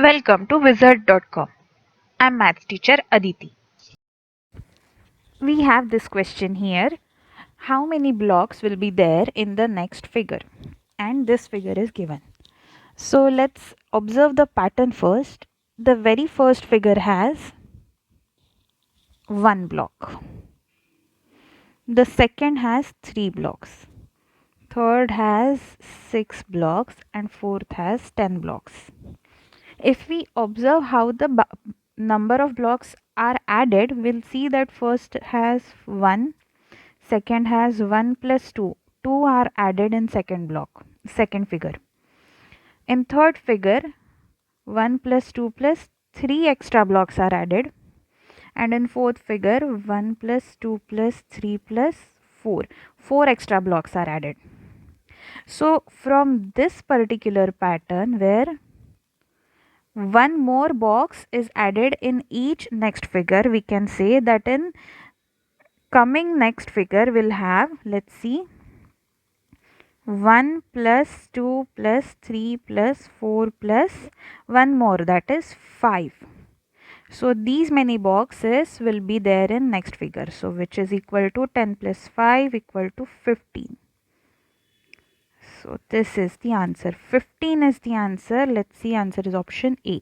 Welcome to Wizard.com. I'm maths teacher Aditi. We have this question here. How many blocks will be there in the next figure? And this figure is given. So let's observe the pattern first. The very first figure has one block. The second has three blocks. Third has six blocks and fourth has 10 blocks. If we observe how the number of blocks are added, we'll see that first has 1, second has 1 plus 2. 2 are added in second figure. In third figure, 1 plus 2 plus 3 extra blocks are added. And in fourth figure, 1 plus 2 plus 3 plus 4. 4 extra blocks are added. So from this particular pattern where one more box is added in each next figure, we can say that in coming next figure we'll have, let's see, 1 plus 2 plus 3 plus 4 plus 1 more, that is 5. So these many boxes will be there in next figure, so which is equal to 10 plus 5 equal to 15. So this is the answer. 15 is the answer. Let's see, answer is option A.